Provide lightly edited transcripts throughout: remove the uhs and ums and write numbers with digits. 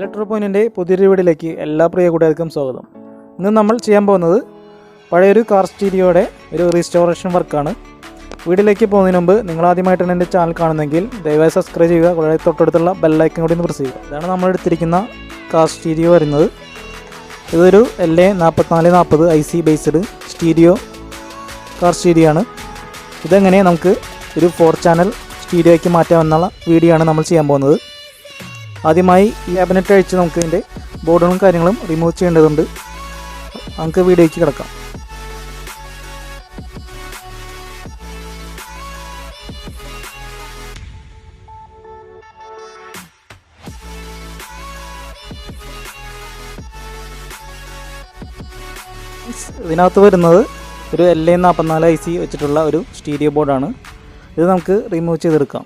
ഇലക്ട്രോപോയിന്റിൻ്റെ പുതിയൊരു വീഡിയോയിലേക്ക് എല്ലാ പ്രിയ കൂട്ടുകാർക്കും സ്വാഗതം. ഇന്ന് നമ്മൾ ചെയ്യാൻ പോകുന്നത് പഴയൊരു കാർ സ്റ്റീരിയോയുടെ ഒരു റീസ്റ്റോറേഷൻ വർക്കാണ്. വീഡിയോയിലേക്ക് പോകുന്നതിന് മുമ്പ് നിങ്ങൾ ആദ്യമായിട്ടാണ് എൻ്റെ ചാനൽ കാണുന്നതെങ്കിൽ ദയവായി സബ്സ്ക്രൈബ് ചെയ്യുക. കൂടാതെ തൊട്ടടുത്തുള്ള ബെല്ലൈക്കൺ കൂടി ഒന്ന് പ്രസ് ചെയ്യുക. ഇതാണ് നമ്മൾ എടുത്തിരിക്കുന്ന കാർ സ്റ്റീരിയോ വരുന്നത്. ഇതൊരു LA4440 IC based stereo car stereo ആണ്. ഇതെങ്ങനെ നമുക്ക് ഒരു 4 ചാനൽ സ്റ്റീരിയോയ്ക്ക് മാറ്റാമെന്നുള്ള വീഡിയോ ആണ് നമ്മൾ ചെയ്യാൻ പോകുന്നത്. ആദ്യമായി ഈ ക്യാബിനറ്റ് അഴിച്ച് നമുക്ക് ഇതിൻ്റെ ബോർഡുകളും കാര്യങ്ങളും റിമൂവ് ചെയ്യേണ്ടതുണ്ട്. നമുക്ക് വീഡിയോയ്ക്ക് കിടക്കാം. ഇതിനകത്ത് വരുന്നത് ഒരു LA44 IC വെച്ചിട്ടുള്ള ഒരു സ്റ്റീരിയോ ബോർഡാണ്. ഇത് നമുക്ക് റിമൂവ് ചെയ്തെടുക്കാം.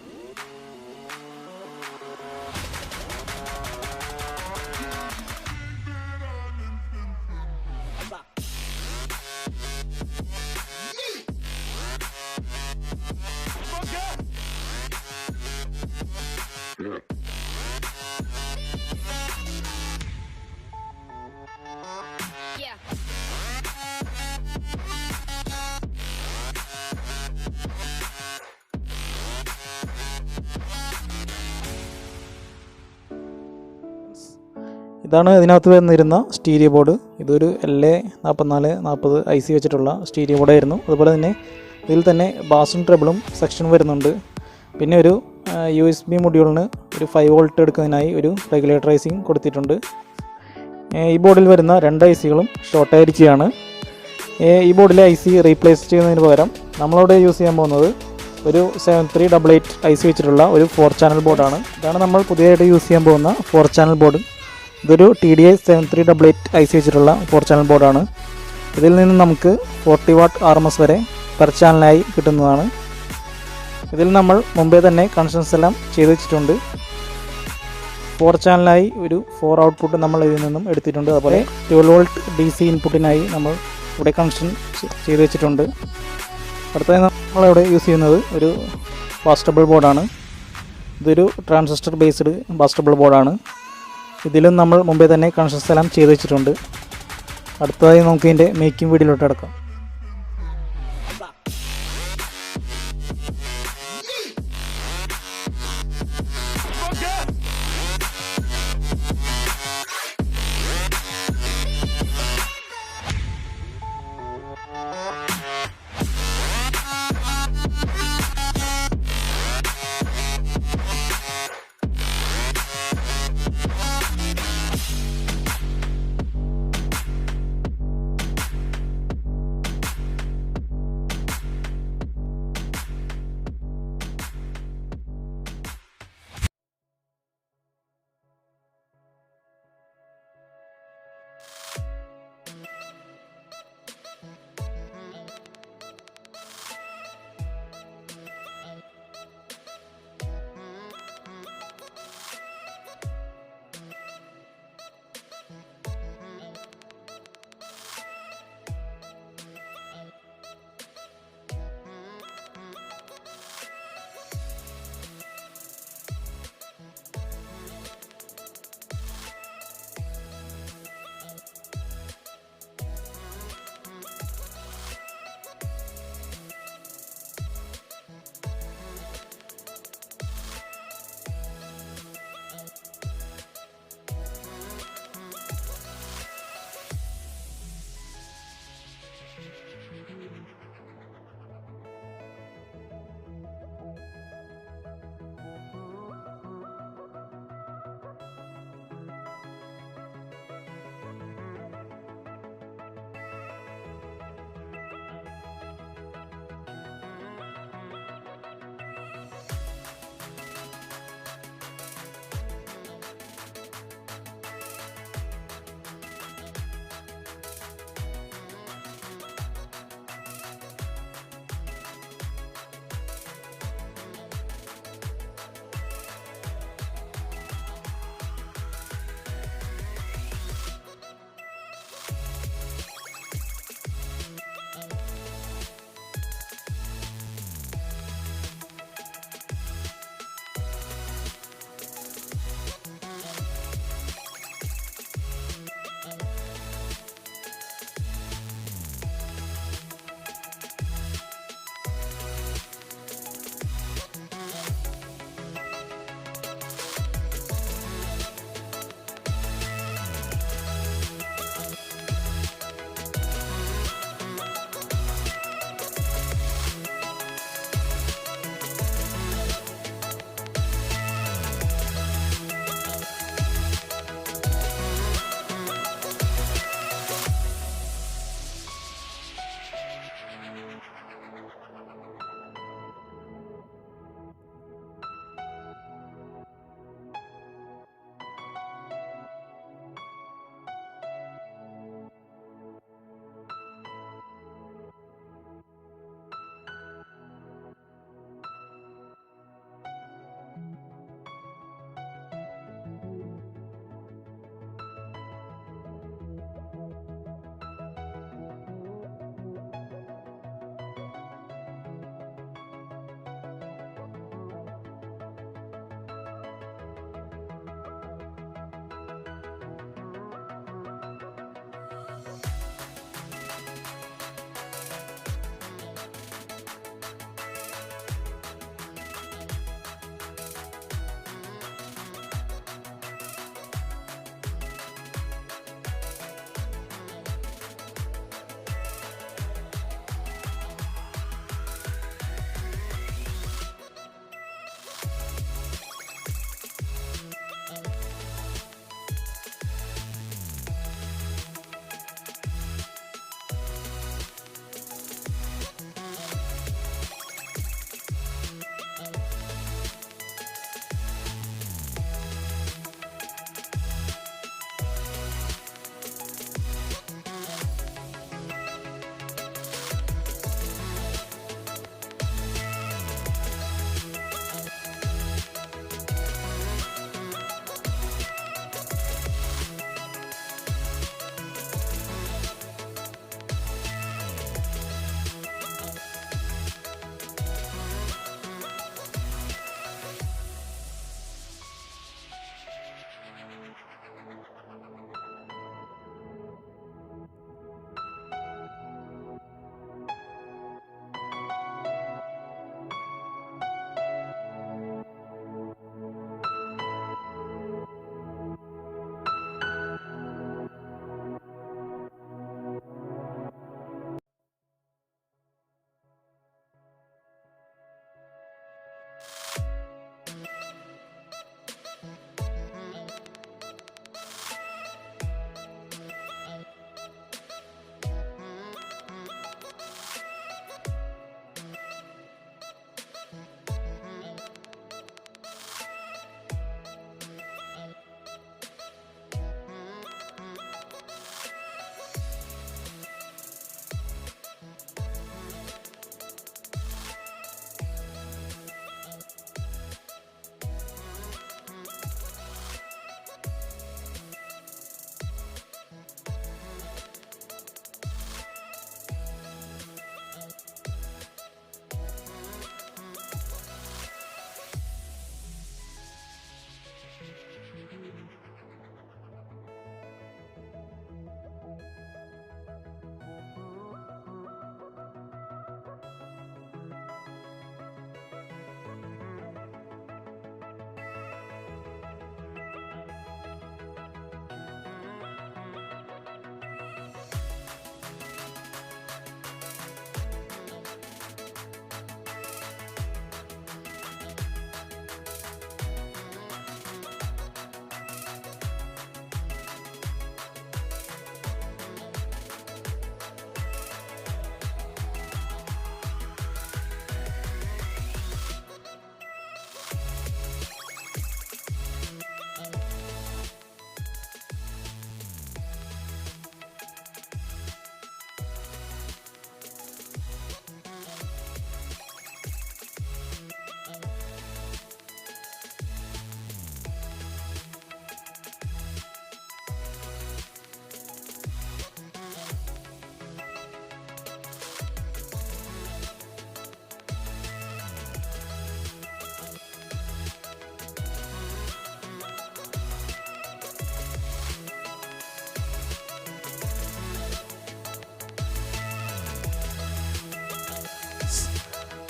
ഇതാണ് ഇതിനകത്ത് വന്നിരുന്ന സ്റ്റീരിയോ ബോർഡ്. ഇതൊരു LA4440 IC വെച്ചിട്ടുള്ള സ്റ്റീരിയോ ബോർഡായിരുന്നു. അതുപോലെ തന്നെ ഇതിൽ തന്നെ ബാസും ട്രബിളും സെക്ഷൻ വരുന്നുണ്ട്. പിന്നെ ഒരു USB മൊഡ്യൂളിന് ഒരു 5 വോൾട്ട് എടുക്കുന്നതിനായി ഒരു റെഗുലേറ്ററൈസിങ് കൊടുത്തിട്ടുണ്ട്. ഈ ബോർഡിൽ വരുന്ന 2 ICകളും ഷോർട്ടായിരിക്കുകയാണ്. ഈ ബോർഡിലെ IC റീപ്ലേസ് ചെയ്യുന്നതിന് പകരം നമ്മളവിടെ യൂസ് ചെയ്യാൻ പോകുന്നത് ഒരു 7388 IC വെച്ചിട്ടുള്ള ഒരു 4 ചാനൽ ബോർഡാണ്. ഇതാണ് നമ്മൾ പുതിയതായിട്ട് യൂസ് ചെയ്യാൻ പോകുന്ന 4 ചാനൽ ബോർഡ്. ഇതൊരു TDI 7388 IC വെച്ചിട്ടുള്ള 4 ചാനൽ ബോർഡാണ്. ഇതിൽ നിന്ന് നമുക്ക് 40 വാട്ട് RMS വരെ പെർ ചാനലായി കിട്ടുന്നതാണ്. ഇതിൽ നമ്മൾ മുമ്പേ തന്നെ കണക്ഷൻസ് എല്ലാം ചെയ്ത് വെച്ചിട്ടുണ്ട്. 4 ചാനലായി ഒരു 4 ഔട്ട്പുട്ട് നമ്മൾ ഇതിൽ നിന്നും എടുത്തിട്ടുണ്ട്. അതുപോലെ 12 വോൾട്ട് DC ഇൻപുട്ടിനായി നമ്മൾ ഇവിടെ കണക്ഷൻ ചെയ്ത് വെച്ചിട്ടുണ്ട്. അടുത്തതായി നമ്മളിവിടെ യൂസ് ചെയ്യുന്നത് ഒരു ബാസ്റ്റബിൾ ബോർഡാണ്. ഇതൊരു ട്രാൻസിസ്റ്റർ ബേസ്ഡ് ബാസ്റ്റബിൾ ബോർഡാണ്. ഇതിലും നമ്മൾ മുമ്പേ തന്നെ കണക്ഷൻസ് എല്ലാം ചെയ്ത് വെച്ചിട്ടുണ്ട്. അടുത്തതായി നമുക്ക് ഇതിൻ്റെ മേക്കിംഗ് വീഡിയോയിലോട്ട് കിടക്കാം.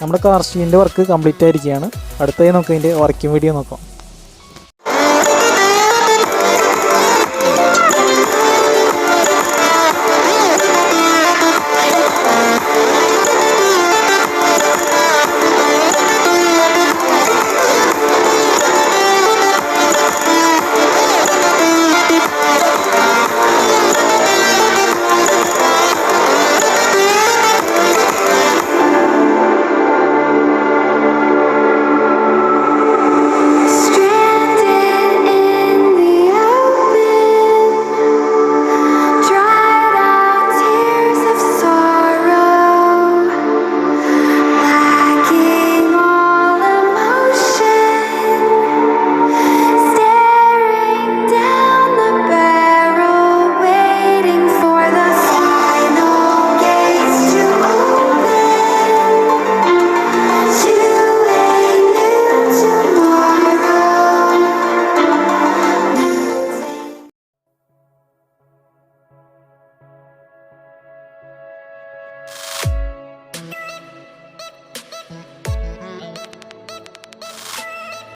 നമ്മുടെ കാർ സ്റ്റീലിൻ്റെ വർക്ക് കംപ്ലീറ്റ് ആയിരിക്കുകയാണ്. അടുത്തായി നമുക്ക് അതിൻ്റെ വർക്കിംഗ് വീഡിയോ നോക്കാം.